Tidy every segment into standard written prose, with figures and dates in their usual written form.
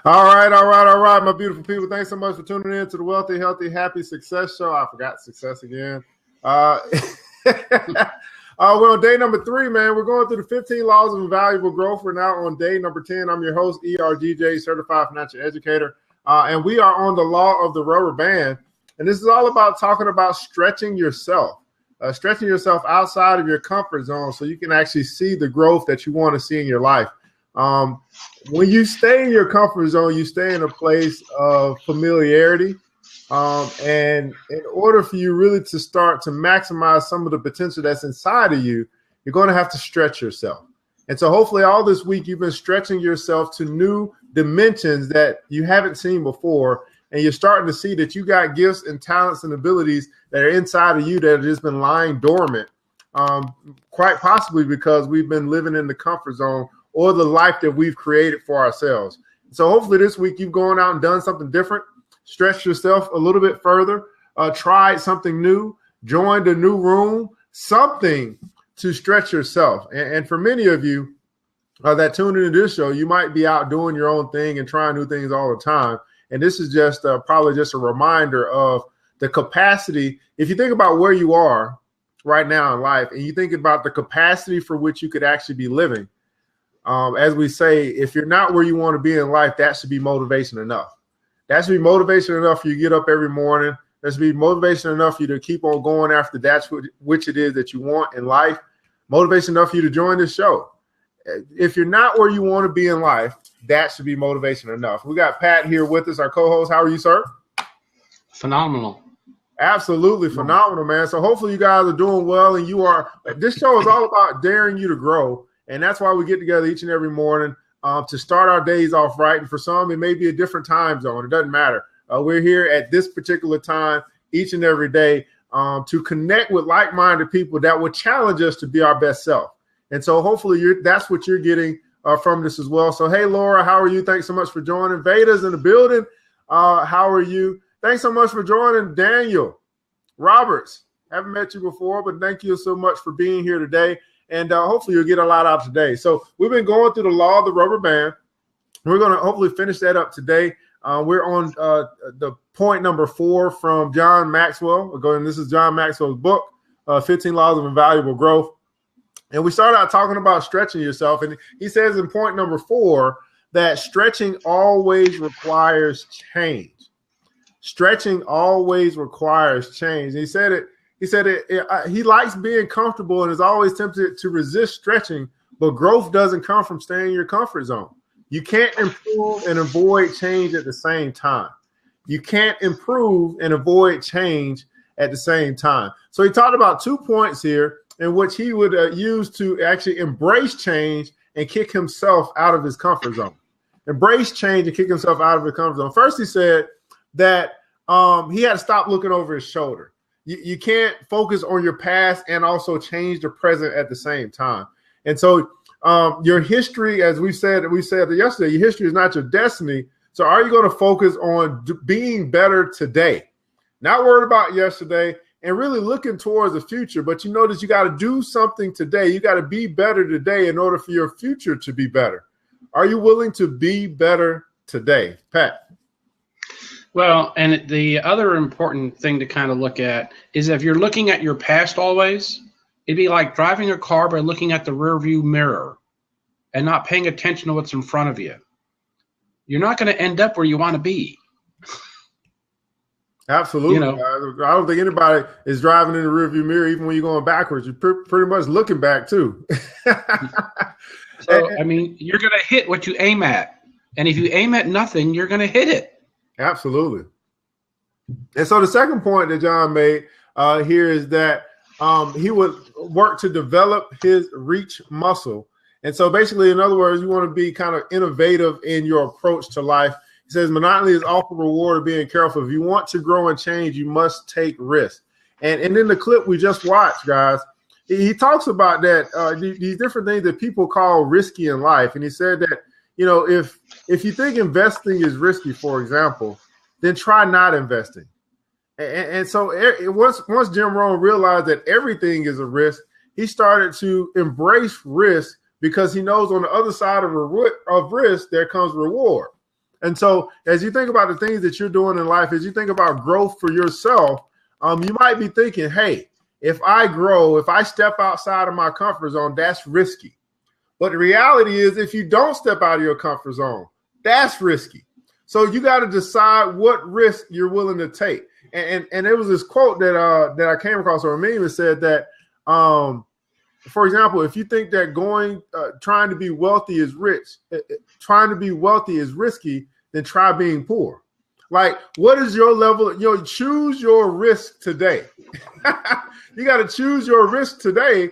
All right, my beautiful people. Thanks so much for tuning in to the Wealthy, Healthy, Happy Success Show. I forgot success again. We're on day number 3, man. We're going through the 15 laws of invaluable growth. We're now on day number 10. I'm your host, ERGJ, Certified Financial Educator. And we are on the law of the rubber band. And this is all about talking about stretching yourself outside of your comfort zone so you can actually see the growth that you want to see in your life. When you stay in your comfort zone, you stay in a place of familiarity. And in order for you really to start to maximize some of the potential that's inside of you, you're going to have to stretch yourself. And so hopefully all this week you've been stretching yourself to new dimensions that you haven't seen before. And you're starting to see that you got gifts and talents and abilities that are inside of you that have just been lying dormant, quite possibly because we've been living in the comfort zone or the life that we've created for ourselves. So hopefully this week you've gone out and done something different. Stretch yourself a little bit further, tried something new, joined a new room, something to stretch yourself. And for many of you that tune into this show, you might be out doing your own thing and trying new things all the time. And this is just probably just a reminder of the capacity. If you think about where you are right now in life and you think about the capacity for which you could actually be living, as we say, if you're not where you want to be in life, that should be motivation enough. That should be motivation enough for you to get up every morning. That should be motivation enough for you to keep on going after that's which it is that you want in life. Motivation enough for you to join this show. If you're not where you want to be in life, that should be motivation enough. We got Pat here with us, our co-host. How are you, sir? Phenomenal. Absolutely phenomenal, man. So hopefully you guys are doing well, and you are. This show is all about daring you to grow, and that's why we get together each and every morning to start our days off right. And for some, it may be a different time zone. It doesn't matter. We're here at this particular time each and every day to connect with like-minded people that will challenge us to be our best self. And so hopefully that's what you're getting from this as well. So, hey, Laura, how are you? Thanks so much for joining. Veda's in the building. How are you? Thanks so much for joining. Daniel Roberts, haven't met you before, but thank you so much for being here today. And hopefully you'll get a lot out today. So we've been going through the law of the rubber band. We're going to hopefully finish that up today. We're on the point number 4 from John Maxwell. This is John Maxwell's book, 15 Laws of Invaluable Growth. And we started out talking about stretching yourself. And he says in point number 4 that stretching always requires change. Stretching always requires change. And he said he likes being comfortable and is always tempted to resist stretching, but growth doesn't come from staying in your comfort zone. You can't improve and avoid change at the same time. You can't improve and avoid change at the same time. So he talked about 2 points here in which he would use to actually embrace change and kick himself out of his comfort zone. Embrace change and kick himself out of his comfort zone. First, he said that he had to stop looking over his shoulder. You can't focus on your past and also change the present at the same time. And so your history, as we said yesterday, your history is not your destiny. So are you going to focus on being better today? Not worried about yesterday and really looking towards the future. But you notice you got to do something today. You got to be better today in order for your future to be better. Are you willing to be better today, Pat? Well, and the other important thing to kind of look at is if you're looking at your past always, it'd be like driving a car by looking at the rearview mirror and not paying attention to what's in front of you. You're not going to end up where you want to be. Absolutely. You know, I don't think anybody is driving in the rearview mirror, even when you're going backwards. You're pretty much looking back, too. So, I mean, you're going to hit what you aim at. And if you aim at nothing, you're going to hit it. Absolutely. And so the second point that John made here is that he would work to develop his reach muscle. And so basically, in other words, you want to be kind of innovative in your approach to life. He says monotony is often reward of being careful. If you want to grow and change, you must take risks. And in the clip we just watched, guys, he talks about that these different things that people call risky in life. And he said that, you know, if you think investing is risky, for example, then try not investing. And so once Jim Rohn realized that everything is a risk, he started to embrace risk because he knows on the other side of risk, there comes reward. And so as you think about the things that you're doing in life, as you think about growth for yourself, you might be thinking, hey, if I grow, if I step outside of my comfort zone, that's risky. But the reality is, if you don't step out of your comfort zone, that's risky. So you got to decide what risk you're willing to take. And there was this quote that I came across on a meme that said that, for example, if you think that trying to be wealthy is trying to be wealthy is risky, then try being poor. Like, what is your level? Choose your risk today. You got to choose your risk today,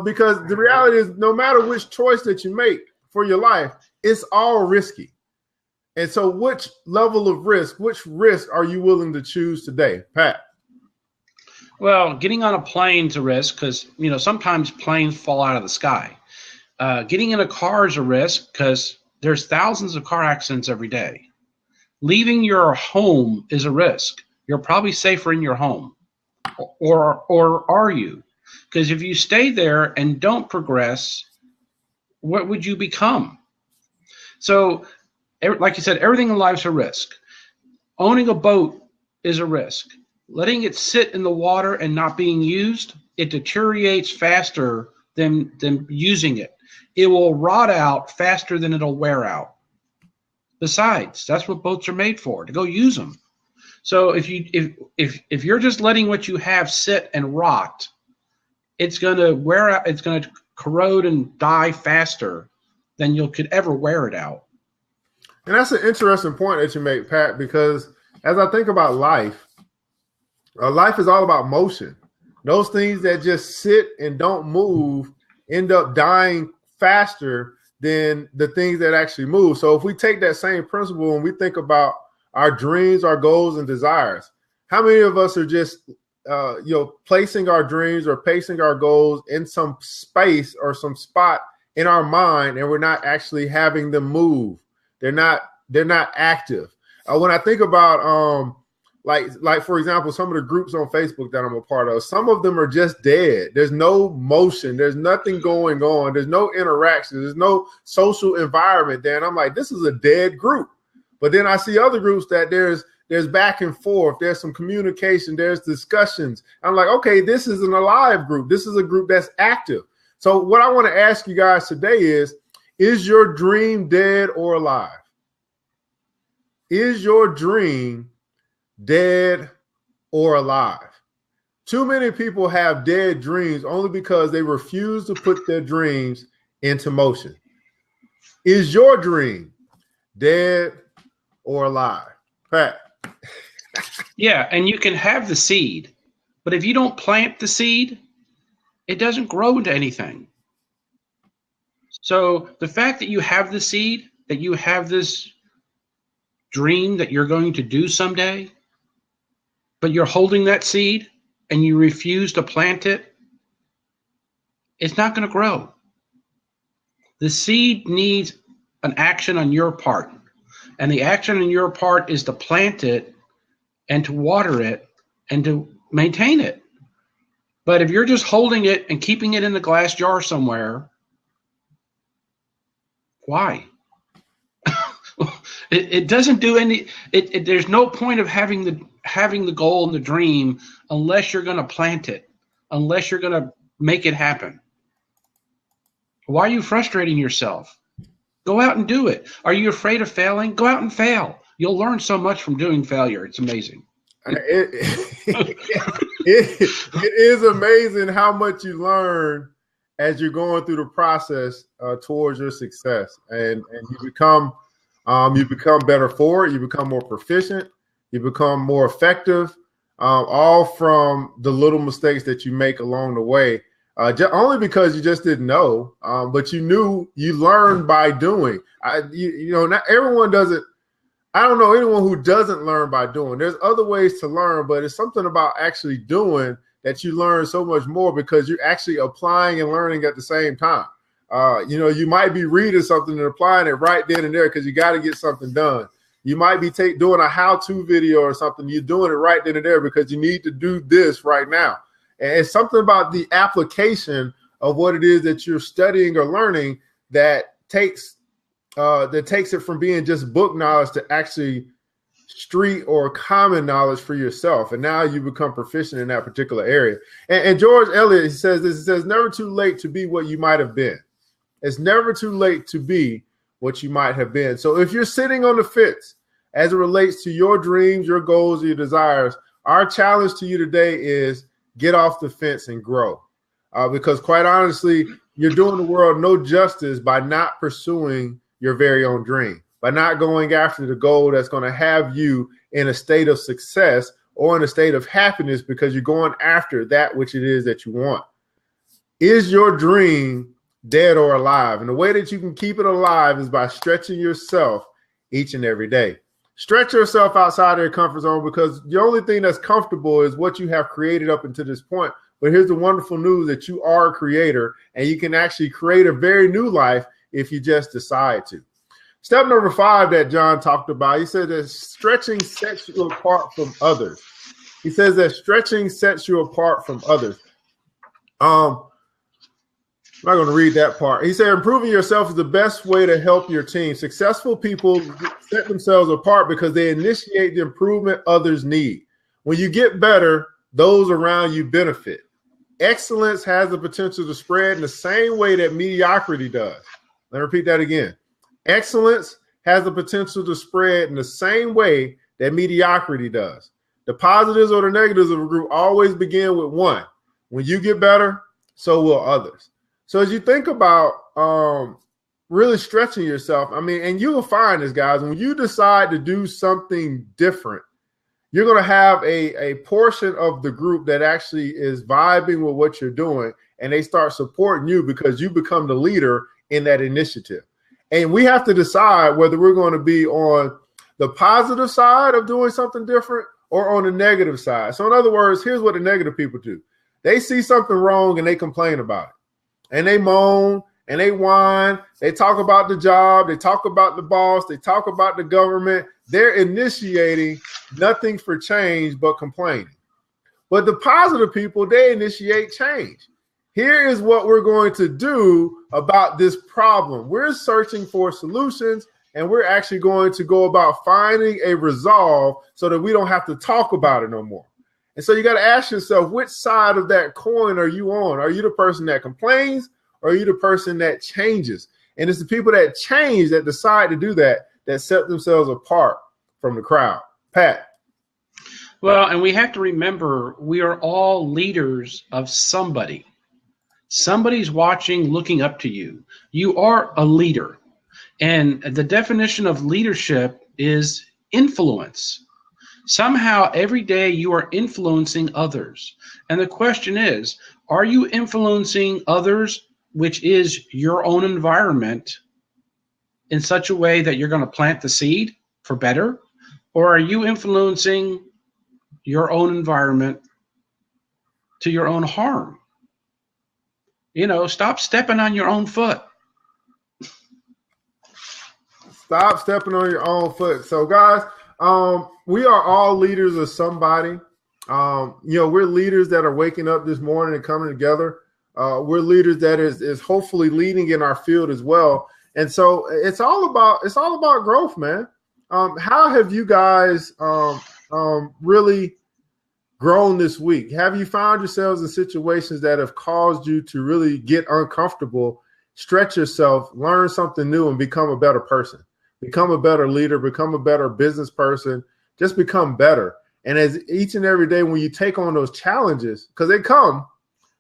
because the reality is, no matter which choice that you make for your life, it's all risky. And so which level of risk, which risk are you willing to choose today, Pat? Well, getting on a plane's a risk because, sometimes planes fall out of the sky. Getting in a car is a risk because there's thousands of car accidents every day. Leaving your home is a risk. You're probably safer in your home. Or are you? Because if you stay there and don't progress, what would you become? So, like you said, everything in life is a risk. Owning a boat is a risk. Letting it sit in the water and not being used, it deteriorates faster than using it. It will rot out faster than it'll wear out. Besides, that's what boats are made for, to go use them. So if you're just letting what you have sit and rot, it's going to wear out, it's going to corrode and die faster than you could ever wear it out. And that's an interesting point that you make, Pat, because as I think about life, life is all about motion. Those things that just sit and don't move end up dying faster than the things that actually move. So if we take that same principle and we think about our dreams, our goals, and desires, how many of us are just placing our dreams or placing our goals in some space or some spot in our mind, and we're not actually having them move? They're not active. When I think about like for example, some of the groups on Facebook that I'm a part of, some of them are just dead. There's no motion. There's nothing going on. There's no interaction. There's no social environment there. And I'm like, this is a dead group. But then I see other groups that there's back and forth. There's some communication. There's discussions. I'm like, okay, this is an alive group. This is a group that's active. So what I want to ask you guys today is your dream dead or alive? Is your dream dead or alive? Too many people have dead dreams only because they refuse to put their dreams into motion. Is your dream dead or alive? Pat. Yeah, and you can have the seed, but if you don't plant the seed, it doesn't grow into anything. So the fact that you have the seed, that you have this dream that you're going to do someday, but you're holding that seed and you refuse to plant it, it's not going to grow. The seed needs an action on your part. And the action on your part is to plant it and to water it and to maintain it. But if you're just holding it and keeping it in the glass jar somewhere, why? It doesn't do any. There's no point of having the goal and the dream unless you're going to plant it, unless you're going to make it happen. Why are you frustrating yourself? Go out and do it. Are you afraid of failing? Go out and fail. You'll learn so much from doing failure. It's amazing. It is amazing how much you learn as you're going through the process towards your success, and you become better for it. You become more proficient. You become more effective, all from the little mistakes that you make along the way. Only because you just didn't know, but you knew. You learned by doing. Not everyone does it. I don't know anyone who doesn't learn by doing. There's other ways to learn, but it's something about actually doing that you learn so much more because you're actually applying and learning at the same time. You might be reading something and applying it right then and there because you got to get something done. You might be doing a how-to video or something. You're doing it right then and there because you need to do this right now. And it's something about the application of what it is that you're studying or learning that takes it from being just book knowledge to actually street or common knowledge for yourself. And now you become proficient in that particular area. And George Eliot, he says this, he says, never too late to be what you might have been. It's never too late to be what you might have been. So if you're sitting on the fence as it relates to your dreams, your goals, your desires, our challenge to you today is get off the fence and grow. Because quite honestly, you're doing the world no justice by not pursuing your very own dream, by not going after the goal that's going to have you in a state of success or in a state of happiness because you're going after that which it is that you want. Is your dream dead or alive? And the way that you can keep it alive is by stretching yourself each and every day. Stretch yourself outside of your comfort zone, because the only thing that's comfortable is what you have created up until this point. But here's the wonderful news that you are a creator, and you can actually create a very new life if you just decide to. Step number 5 that John talked about, he said that stretching sets you apart from others. He says that stretching sets you apart from others. I'm not going to read that part. He said, improving yourself is the best way to help your team. Successful people set themselves apart because they initiate the improvement others need. When you get better, those around you benefit. Excellence has the potential to spread in the same way that mediocrity does. Let me repeat that again. Excellence has the potential to spread in the same way that mediocrity does. The positives or the negatives of a group always begin with one. When you get better, so will others. So as you think about really stretching yourself, I mean, and you will find this, guys, when you decide to do something different, you're going to have a portion of the group that actually is vibing with what you're doing, and they start supporting you because you become the leader in that initiative. And we have to decide whether we're going to be on the positive side of doing something different or on the negative side. So in other words, here's what the negative people do. They see something wrong and they complain about it. And they moan and they whine. They talk about the job. They talk about the boss. They talk about the government. They're initiating nothing for change but complaining. But the positive people, they initiate change. Here is what we're going to do about this problem. We're searching for solutions, and we're actually going to go about finding a resolve so that we don't have to talk about it no more. And so you got to ask yourself, which side of that coin are you on? Are you the person that complains, or are you the person that changes? And it's the people that change, that decide to do that set themselves apart from the crowd. Pat. Well, and we have to remember, we are all leaders of somebody. Somebody's watching, looking up to you. You are a leader. And the definition of leadership is influence. Somehow, every day you are influencing others. And the question is, are you influencing others, which is your own environment, in such a way that you're going to plant the seed for better? Or are you influencing your own environment to your own harm? You know, stop stepping on your own foot. Stop stepping on your own foot. So, guys, we are all leaders of somebody. We're leaders that are waking up this morning and coming together. We're leaders that is hopefully leading in our field as well. And so it's all about growth, man. How have you guys really grown this week? Have you found yourselves in situations that have caused you to really get uncomfortable, stretch yourself, learn something new, and become a better person? Become a better leader, become a better business person, just become better. And as each and every day when you take on those challenges, because they come,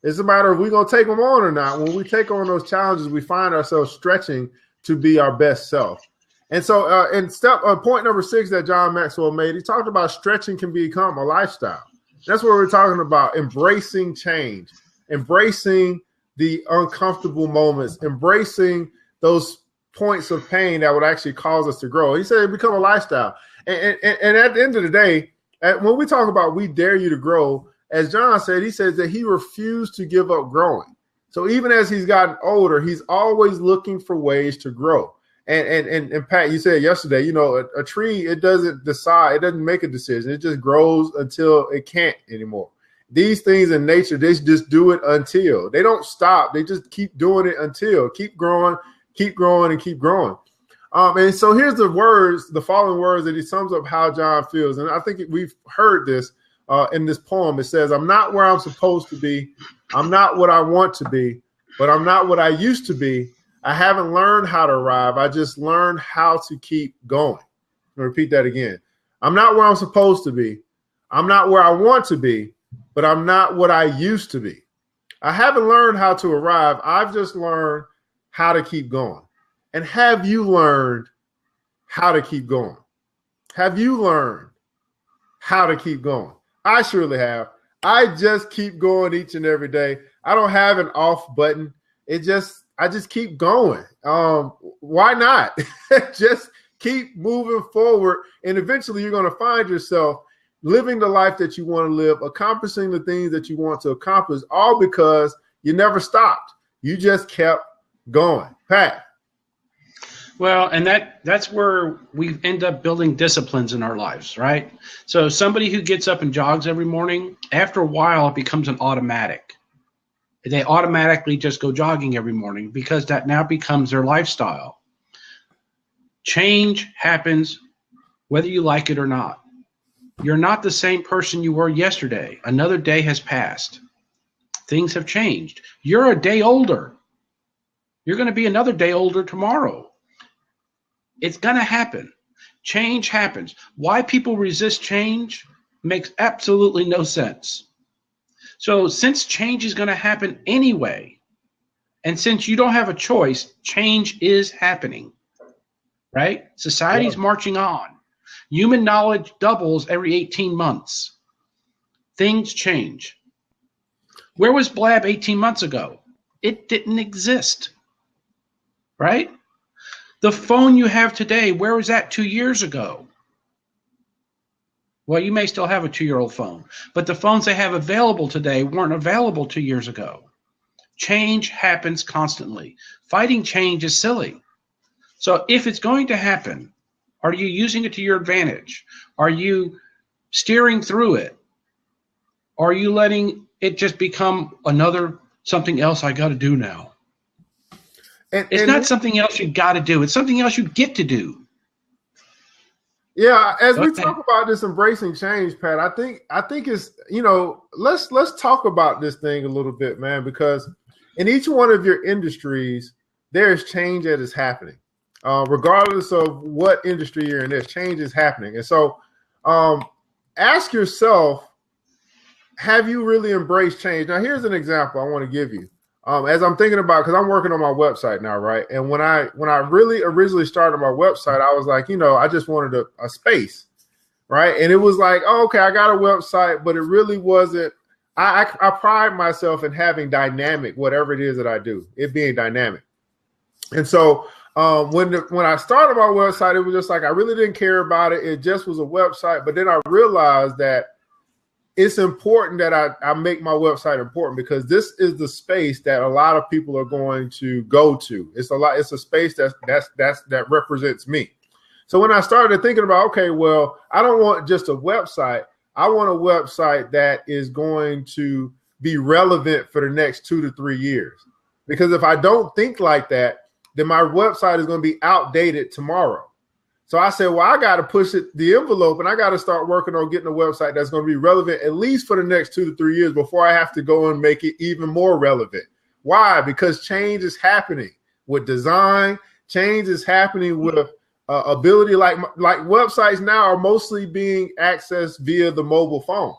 it's a matter of we're going to take them on or not. When we take on those challenges, we find ourselves stretching to be our best self. And so in point number 6 that John Maxwell made, he talked about stretching can become a lifestyle. That's what we're talking about, embracing change, embracing the uncomfortable moments, embracing those points of pain that would actually cause us to grow. He said it become a lifestyle. And at the end of the day, when we talk about we dare you to grow, as John said, he says that he refused to give up growing. So even as he's gotten older, he's always looking for ways to grow. And Pat, you said yesterday, a tree, it doesn't decide, it doesn't make a decision. It just grows until it can't anymore. these things in nature, they just do it until. They don't stop. They just keep doing it until. Keep growing, and keep growing. And so here's the following words that he sums up how John feels. And I think we've heard this in this poem. It says, I'm not where I'm supposed to be. I'm not what I want to be, but I'm not what I used to be. I haven't learned how to arrive. I just learned how to keep going. I'll repeat that again. I'm not where I'm supposed to be. I'm not where I want to be, but I'm not what I used to be. I haven't learned how to arrive. I've just learned how to keep going. And have you learned how to keep going? Have you learned how to keep going? I surely have. I just keep going each and every day. I don't have an off button. I just keep going. Why not? Just keep moving forward. And eventually you're going to find yourself living the life that you want to live, accomplishing the things that you want to accomplish, all because you never stopped. You just kept going. Pat. Well, and that's where we end up building disciplines in our lives, right? So somebody who gets up and jogs every morning, after a while, it becomes an automatic. They automatically just go jogging every morning because that now becomes their lifestyle. Change happens whether you like it or not. You're not the same person you were yesterday. Another day has passed. Things have changed. You're a day older. You're going to be another day older tomorrow. It's going to happen. Change happens. Why people resist change makes absolutely no sense. So since change is going to happen anyway, and since you don't have a choice, change is happening, right? Society's marching on. Human knowledge doubles every 18 months. Things change. Where was Blab 18 months ago? It didn't exist, right? The phone you have today, where was that 2 years ago? Well, you may still have a 2-year-old phone, but the phones they have available today weren't available 2 years ago. Change happens constantly. Fighting change is silly. So if it's going to happen, are you using it to your advantage? Are you steering through it? Are you letting it just become something else I got to do now? It's not something else you got to do. It's something else you get to do. Yeah, as we talk about this embracing change, Pat, I think it's, let's talk about this thing a little bit, man, because in each one of your industries, there's change that is happening. Regardless of what industry you're in, there's change is happening. And so ask yourself, have you really embraced change? Now, here's an example I want to give you. As I'm thinking about, because I'm working on my website now, right? And when I really originally started my website, I was like, I just wanted a space, right? And it was like, oh, okay, I got a website, but it really wasn't. I pride myself in having dynamic, whatever it is that I do, it being dynamic. And so when I started my website, it was just like I really didn't care about it. It just was a website. But then I realized that it's important that I make my website important because this is the space that a lot of people are going to go to. It's a space that represents me. So when I started thinking about, okay, well, I don't want just a website. I want a website that is going to be relevant for the next 2 to 3 years. Because if I don't think like that, then my website is going to be outdated tomorrow. So I said, well, I got to push the envelope and I got to start working on getting a website that's going to be relevant at least for the next 2 to 3 years before I have to go and make it even more relevant. Why? Because change is happening with design. Change is happening with ability. Like websites now are mostly being accessed via the mobile phone.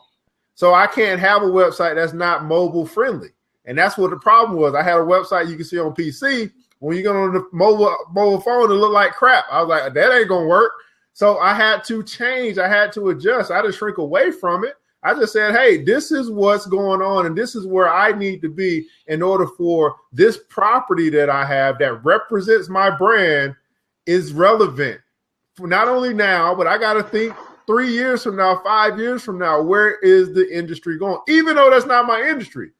So I can't have a website that's not mobile friendly. And that's what the problem was. I had a website you can see on PC. When you go on the mobile phone, it looked like crap. I was like, that ain't going to work. So I had to change. I had to adjust. I didn't shrink away from it. I just said, hey, this is what's going on. And this is where I need to be in order for this property that I have that represents my brand is relevant. For not only now, but I got to think 3 years from now, 5 years from now, where is the industry going? Even though that's not my industry.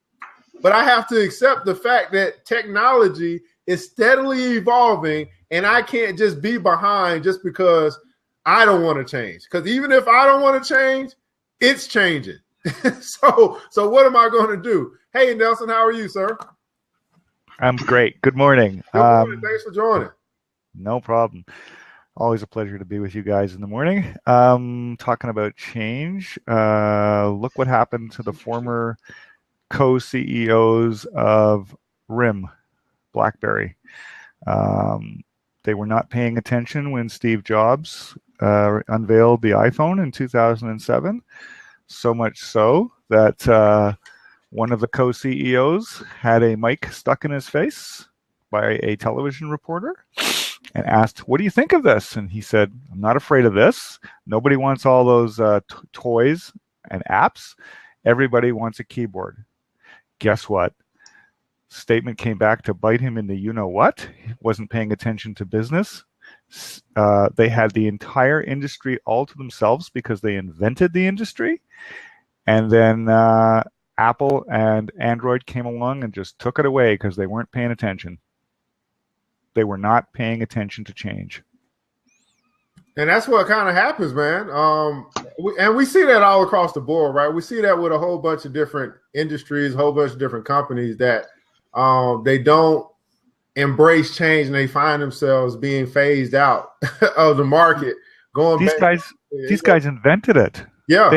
But I have to accept the fact that technology is steadily evolving, and I can't just be behind just because I don't want to change. Because even if I don't want to change, it's changing. So what am I going to do? Hey, Nelson, how are you, sir? I'm great. Good morning. Good morning. Thanks for joining. No problem. Always a pleasure to be with you guys in the morning. Talking about change. Look what happened to the former co-CEOs of RIM, BlackBerry. They were not paying attention when Steve Jobs unveiled the iPhone in 2007. So much so that one of the co-CEOs had a mic stuck in his face by a television reporter and asked, "What do you think of this?" And he said, "I'm not afraid of this. Nobody wants all those toys and apps. Everybody wants a keyboard." Guess what? Statement came back to bite him in the you-know-what. He wasn't paying attention to business. They had the entire industry all to themselves because they invented the industry. And then Apple and Android came along and just took it away because they weren't paying attention. They were not paying attention to change. And that's what kind of happens, man. We see that all across the board, right? We see that with a whole bunch of different industries, a whole bunch of different companies that they don't embrace change and they find themselves being phased out of the market. These guys invented it. Yeah,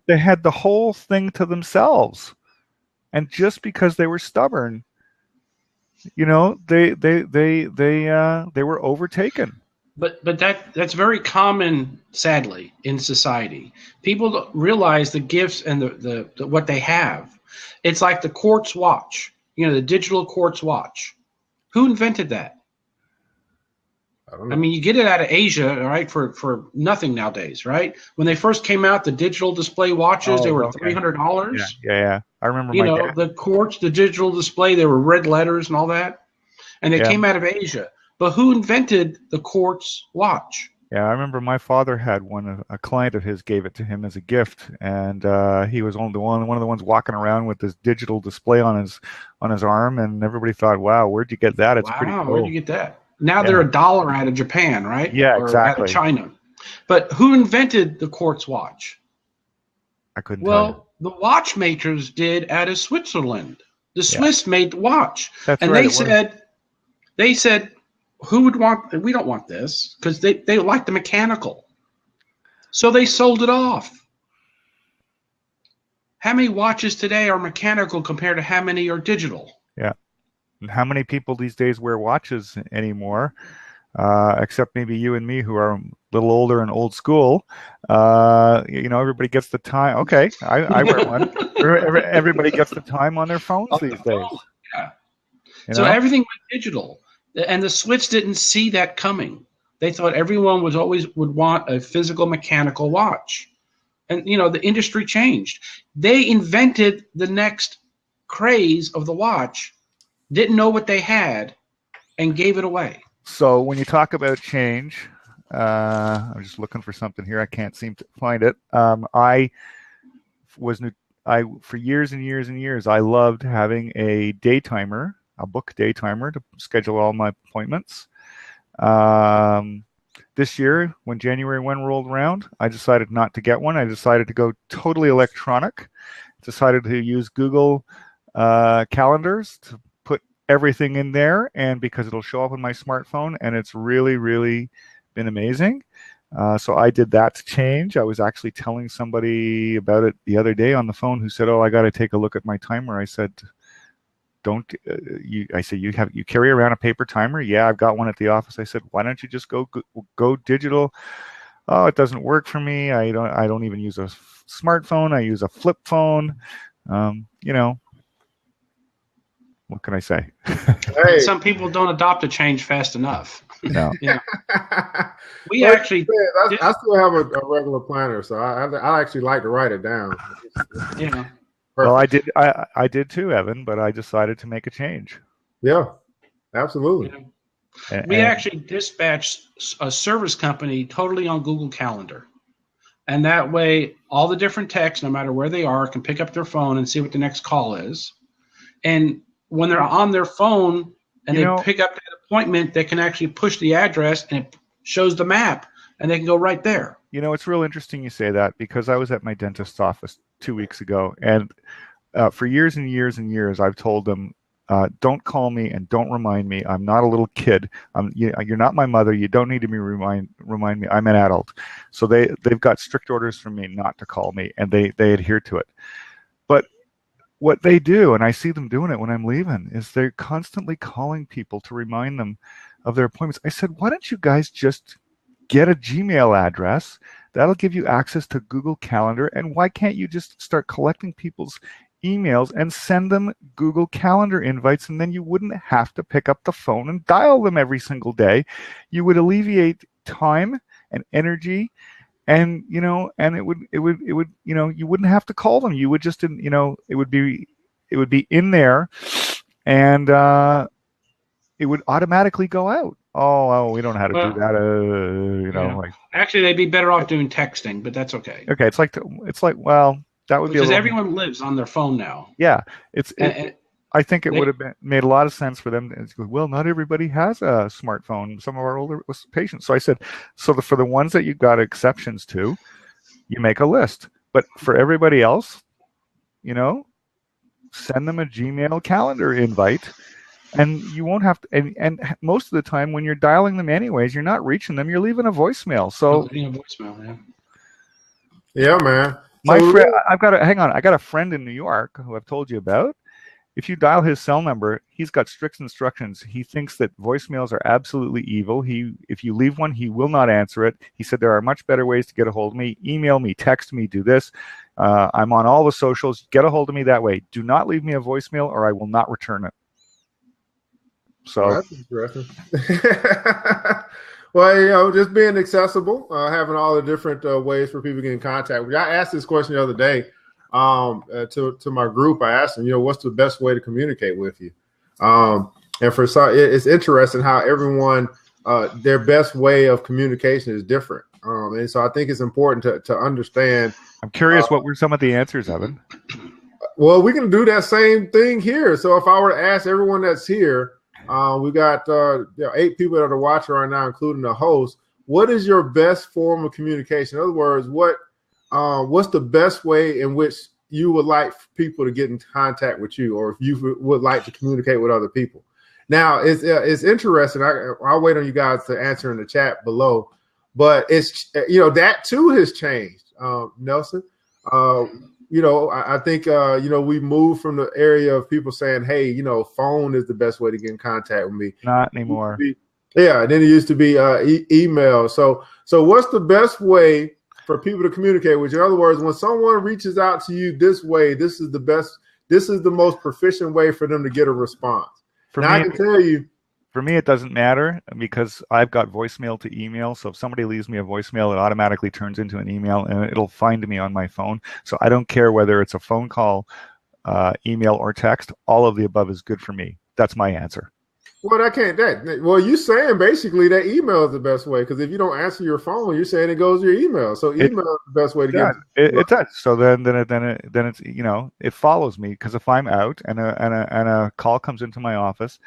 they had the whole thing to themselves, and just because they were stubborn, they were overtaken. But that's very common, sadly, in society. People don't realize the gifts and the what they have. It's like the quartz watch, the digital quartz watch. Who invented that? I mean, you get it out of Asia, right, for nothing nowadays, right? When they first came out, the digital display watches, they were $300. Yeah. I remember the quartz, the digital display, there were red letters and all that. And they came out of Asia. But who invented the quartz watch? Yeah, I remember my father had one. A client of his gave it to him as a gift, and he was one of the ones walking around with this digital display on his arm, and everybody thought, "Wow, where'd you get that? It's pretty cool." Where'd you get that? Now they're $1 out of Japan, right? Yeah, or exactly. Out of China. But who invented the quartz watch? I couldn't tell you. The watchmakers did out of Switzerland. The Swiss made the watch. That's and right, they said, who would want, we don't want this, because they like the mechanical. So they sold it off. How many watches today are mechanical compared to how many are digital? Yeah. And how many people these days wear watches anymore, except maybe you and me who are a little older and old school? Everybody gets the time. Okay, I wear one. Everybody gets the time on their phones these days. Yeah. So everything went digital. And the Swiss didn't see that coming. They thought everyone would want a physical mechanical watch. And, the industry changed. They invented the next craze of the watch, didn't know what they had, and gave it away. So when you talk about change, I'm just looking for something here. I can't seem to find it. For years and years and years, I loved having a book day timer to schedule all my appointments. This year, when January 1 rolled around, I decided not to get one. I decided to go totally electronic. Decided to use Google calendars to put everything in there, and because it'll show up on my smartphone, and it's really, really been amazing. So I did that change. I was actually telling somebody about it the other day on the phone who said, "Oh, I got to take a look at my timer." I said, you carry around a paper timer? Yeah, I've got one at the office. I said, why don't you just go digital? Oh, it doesn't work for me. I don't even use a smartphone. I use a flip phone. What can I say? Hey. Some people don't adopt a change fast enough. No. We actually. I still have a regular planner, so I actually like to write it down. Yeah. Well, I did too, Evan, but I decided to make a change. Yeah, absolutely. We actually dispatched a service company totally on Google Calendar. And that way, all the different techs, no matter where they are, can pick up their phone and see what the next call is. And when they're on their phone and they pick up that appointment, they can actually push the address and it shows the map and they can go right there. It's real interesting you say that, because I was at my dentist's office 2 weeks ago, and for years and years and years, I've told them, don't call me and don't remind me. I'm not a little kid. You're not my mother. You don't need to remind me. I'm an adult. So they've got strict orders from me not to call me, and they adhere to it. But what they do, and I see them doing it when I'm leaving, is they're constantly calling people to remind them of their appointments. I said, why don't you guys just get a Gmail address? That'll give you access to Google Calendar. And why can't you just start collecting people's emails and send them Google Calendar invites, and then you wouldn't have to pick up the phone and dial them every single day. You would alleviate time and energy, and and it would you wouldn't have to call them. You would just it would be in there, and it would automatically go out. Oh, we don't know how to do that. Actually, they'd be better off doing texting, but that's okay. Okay, it's like that would because everyone lives on their phone now. Yeah, I think it would have made a lot of sense for them to go, well, not everybody has a smartphone. Some of our older patients. So I said, for the ones that you've got exceptions to, you make a list. But for everybody else, send them a Gmail calendar invite, and you won't have to. And most of the time, when you're dialing them anyways, you're not reaching them. You're leaving a voicemail. So yeah, man. My friend, I got a friend in New York who I've told you about. If you dial his cell number, he's got strict instructions. He thinks that voicemails are absolutely evil. If you leave one, he will not answer it. He said there are much better ways to get a hold of me. Email me, text me, do this. I'm on all the socials. Get a hold of me that way. Do not leave me a voicemail, or I will not return it. So that's interesting. Well, just being accessible, having all the different ways for people to get in contact with you. I asked this question the other day to my group. I asked them, what's the best way to communicate with you? And for some, it's interesting how everyone, their best way of communication is different. And so I think it's important to understand. I'm curious, what were some of the answers, Evan? Well, we can do that same thing here. So if I were to ask everyone that's here, we got 8 people that are watching right now, including the host. What is your best form of communication? In other words, what's the best way in which you would like people to get in contact with you, or if you would like to communicate with other people? Now, it's interesting. I'll wait on you guys to answer in the chat below, but it's that too has changed, Nelson. I think, we moved from the area of people saying, hey, phone is the best way to get in contact with me. Not anymore. And then it used to be email. So what's the best way for people to communicate with you? In other words, when someone reaches out to you this way, this is the most proficient way for them to get a response. I can tell you. For me, it doesn't matter because I've got voicemail to email. So if somebody leaves me a voicemail, it automatically turns into an email, and it'll find me on my phone. So I don't care whether it's a phone call, email, or text. All of the above is good for me. That's my answer. Well, you're saying basically that email is the best way, because if you don't answer your phone, you're saying it goes to your email. So email is the best way to get it. It does. So then it's it follows me, because if I'm out and a call comes into my office,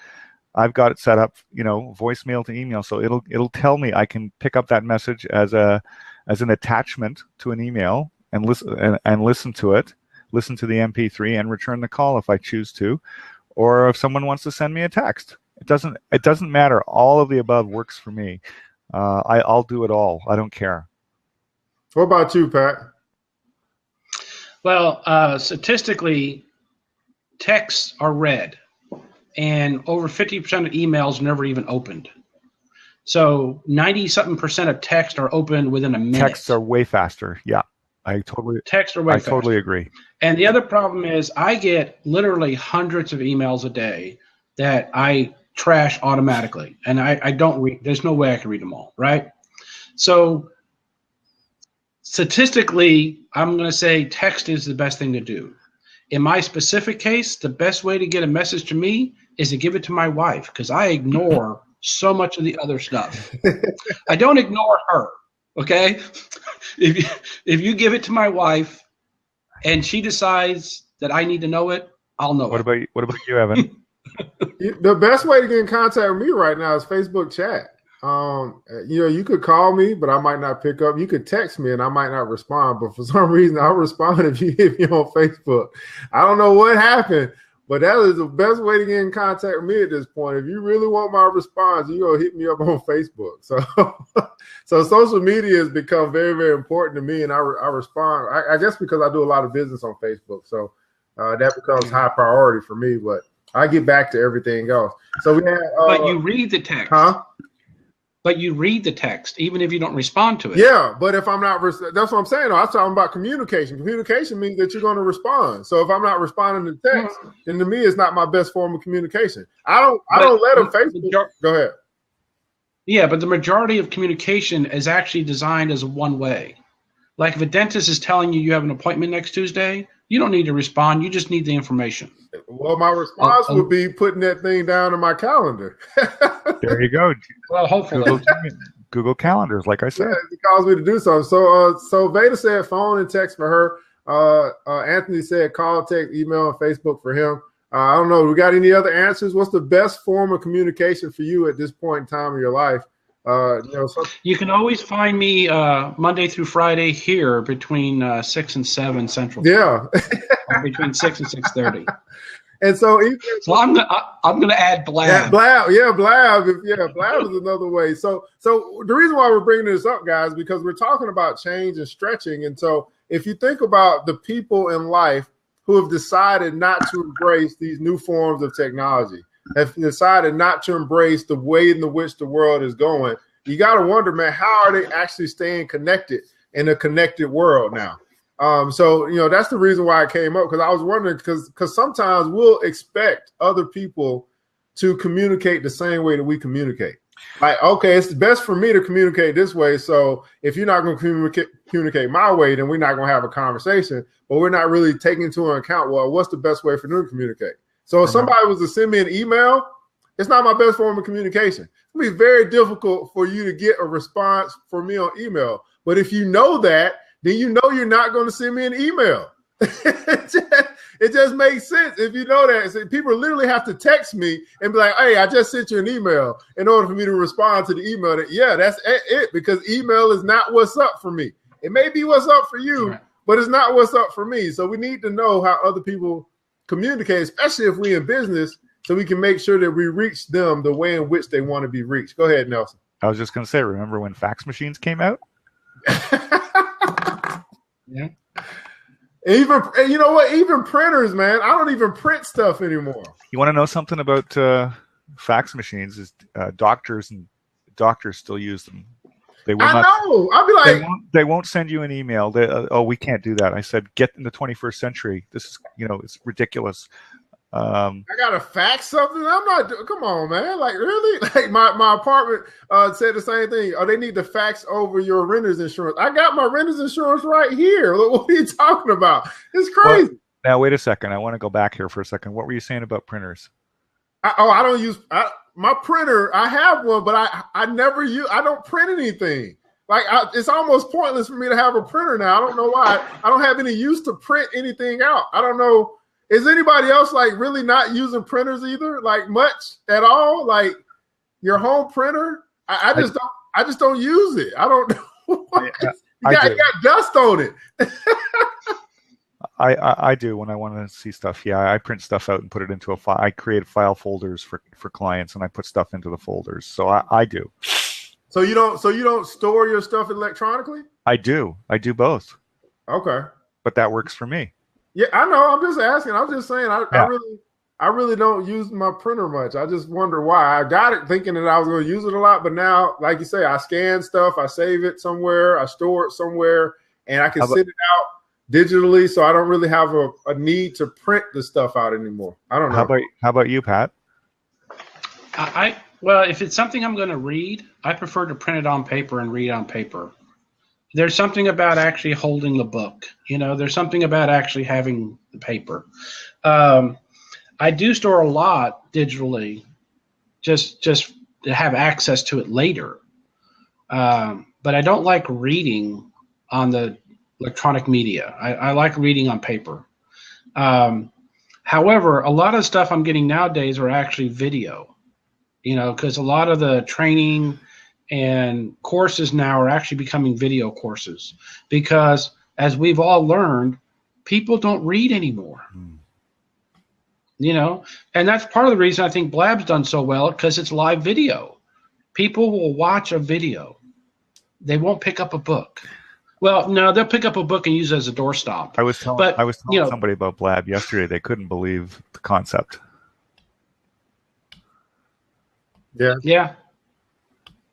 I've got it set up, voicemail to email. So it'll tell me I can pick up that message as an attachment to an email and listen to it, listen to the MP3 and return the call if I choose to, or if someone wants to send me a text. It doesn't matter. All of the above works for me. I'll do it all. I don't care. What about you, Pat? Well, statistically, texts are read, and over 50% of emails never even opened. So 90-something% of text are opened within a minute. Texts are way faster. Yeah, I totally agree. And the other problem is I get literally hundreds of emails a day that I trash automatically, and I don't read. There's no way I can read them all, right? So statistically, I'm going to say text is the best thing to do. In my specific case, the best way to get a message to me is to give it to my wife, because I ignore so much of the other stuff. I don't ignore her, okay? If you give it to my wife and she decides that I need to know it, I'll know it. What about you, Evan? The best way to get in contact with me right now is Facebook chat. You could call me, but I might not pick up. You could text me and I might not respond, but for some reason I'll respond if you hit me on Facebook. I don't know what happened, but that is the best way to get in contact with me at this point. If you really want my response, you go hit me up on Facebook. So, so social media has become very, very important to me, and I respond. I guess because I do a lot of business on Facebook, so that becomes high priority for me. But I get back to everything else. So we have. But you read the text, huh? But you read the text, even if you don't respond to it. Yeah, but if I'm not, that's what I'm saying. I'm talking about communication. Communication means that you're going to respond. So if I'm not responding to text, then to me, it's not my best form of communication. I don't let them Facebook. Go ahead. Yeah, but the majority of communication is actually designed as one way. Like if a dentist is telling you have an appointment next Tuesday, you don't need to respond. You just need the information. Well, my response would be putting that thing down in my calendar. There you go. Well, hopefully. Google Calendars, like I said. Yeah, it calls me to do something. So Veda said phone and text for her. Anthony said call, text, email, and Facebook for him. I don't know. We got any other answers? What's the best form of communication for you at this point in time of your life? You can always find me Monday through Friday here between 6 and 7 Central. Yeah. Between 6 and 6:30. And so I'm gonna add Blab. Yeah, Blab. Yeah, Blab. Yeah, Blab is another way. So the reason why we're bringing this up, guys, because we're talking about change and stretching. And so if you think about the people in life who have decided not to embrace these new forms of technology, have decided not to embrace the way in which the world is going, you got to wonder, man, how are they actually staying connected in a connected world now? So, that's the reason why I came up, because I was wondering, because sometimes we'll expect other people to communicate the same way that we communicate. Like, okay, it's best for me to communicate this way. So if you're not going to communicate my way, then we're not going to have a conversation, but we're not really taking into account, well, what's the best way for them to communicate? So if somebody was to send me an email, it's not my best form of communication. It'll be very difficult for you to get a response from me on email. But if you know that, then you know you're not going to send me an email. It just makes sense if you know that. So people literally have to text me and be like, hey, I just sent you an email in order for me to respond to the email. That's it, because email is not what's up for me. It may be what's up for you, right, but it's not what's up for me. So we need to know how other people communicate, especially if we're in business, so we can make sure that we reach them the way in which they want to be reached. Go ahead, Nelson. I was just going to say, remember when fax machines came out? Yeah. Even, you know what? Even printers, man. I don't even print stuff anymore. You want to know something about fax machines? Is doctors still use them? They will I know. I'll be like, they won't send you an email. We can't do that. I said, get in the 21st century. This is, it's ridiculous. I gotta fax something. I'm not. Come on, man. Like, really? Like my apartment said the same thing. Oh, they need to fax over your renter's insurance. I got my renter's insurance right here. What are you talking about? It's crazy. Well, now wait a second. I want to go back here for a second. What were you saying about printers? I don't use my printer. I have one, but I never use. I don't print anything. Like it's almost pointless for me to have a printer now. I don't know why. I don't have any use to print anything out. I don't know. Is anybody else like really not using printers either? Like much at all? Like your home printer? I just don't use it. I don't know. You got dust on it. I do when I want to see stuff. Yeah, I print stuff out and put it into a file. I create file folders for clients, and I put stuff into the folders. So I do. So you don't store your stuff electronically? I do both. Okay. But that works for me. Yeah, I know. I'm just asking. I'm just saying. I really don't use my printer much. I just wonder why. I got it thinking that I was going to use it a lot, but now, like you say, I scan stuff, I save it somewhere, I store it somewhere, and I can send it out digitally. So I don't really have a need to print the stuff out anymore. I don't know. How about you, Pat? Well, if it's something I'm going to read, I prefer to print it on paper and read on paper. There's something about actually holding the book. There's something about actually having the paper. I do store a lot digitally, just to have access to it later. But I don't like reading on the electronic media. I like reading on paper. However, a lot of stuff I'm getting nowadays are actually video, because a lot of the training And courses now are actually becoming video courses because, as we've all learned, people don't read anymore. You know, and that's part of the reason I think Blab's done so well, because it's live video. People will watch a video. They won't pick up a book. Well, no, they'll pick up a book and use it as a doorstop. I was telling somebody about Blab yesterday. They couldn't believe the concept. Yeah. Yeah.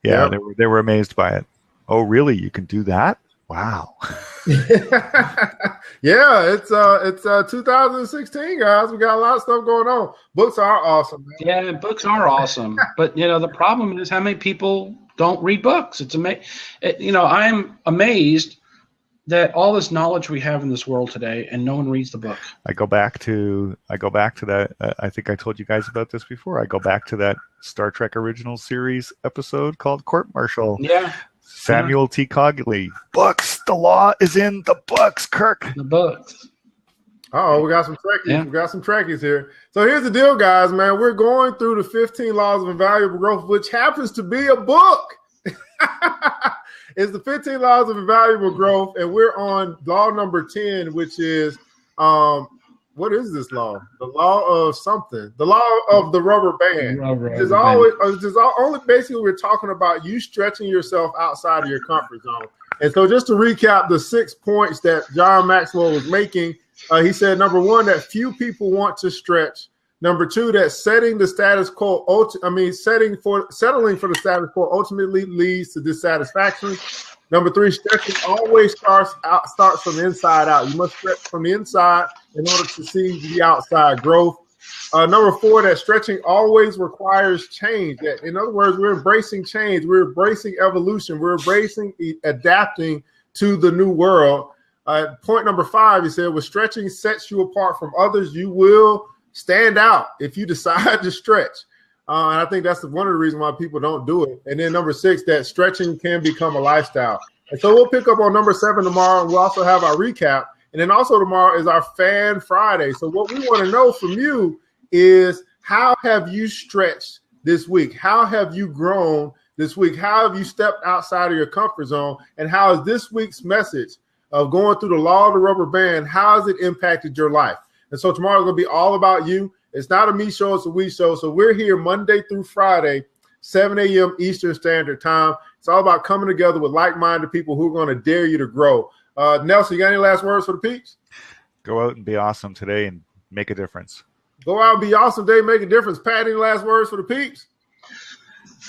Yeah, they were amazed by it. Oh, really? You can do that? Wow. Yeah, it's 2016, guys. We got a lot of stuff going on. Books are awesome, man. Yeah, books are awesome. But, you know, the problem is how many people don't read books. It's you know, I'm amazed that all this knowledge we have in this world today, and no one reads the book. I go back to that. I think I told you guys about this before. I go back to that Star Trek original series episode called Court Martial. Yeah. Samuel T. Cogley. Books. The law is in the books, Kirk. The books. Oh, we got some Trekkies. Yeah. We got some Trekkies here. So here's the deal, guys, man. We're going through the 15 Laws of Invaluable Growth, which happens to be a book. It's the 15 Laws of Invaluable Growth, and we're on law number 10, which is, what is this law? The law of something. The law of the rubber band. Only basically we're talking about you stretching yourself outside of your comfort zone. And so just to recap the 6 points that John Maxwell was making, he said, number one, that few people want to stretch. Number two, that settling for the status quo ultimately leads to dissatisfaction. Number three, stretching always starts from the inside out. You must stretch from the inside in order to see the outside growth. Number four, that stretching always requires change. In other words, we're embracing change. We're embracing evolution. We're embracing adapting to the new world. Point number five, he said, with stretching sets you apart from others, you will stand out if you decide to stretch. And I think that's one of the reasons why people don't do it. And then number six, that stretching can become a lifestyle. And so we'll pick up on number 7 tomorrow. And we'll also have our recap. And then also tomorrow is our Fan Friday. So what we want to know from you is, how have you stretched this week? How have you grown this week? How have you stepped outside of your comfort zone? And how has this week's message of going through the law of the rubber band, how has it impacted your life? And so tomorrow is going to be all about you. It's not a me show, it's a we show. So we're here Monday through Friday, 7 a.m. Eastern Standard Time. It's all about coming together with like-minded people who are going to dare you to grow. Nelson, you got any last words for the peeps? Go out and be awesome today and make a difference. Go out and be awesome today, make a difference. Pat, any last words for the peeps?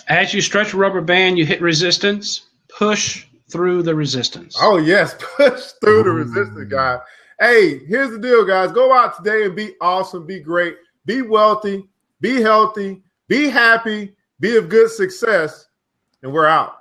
As you stretch a rubber band, you hit resistance. Push through the resistance. Oh, yes. Push through the resistance, guys. Hey, here's the deal, guys. Go out today and be awesome, be great, be wealthy, be healthy, be happy, be of good success, and we're out.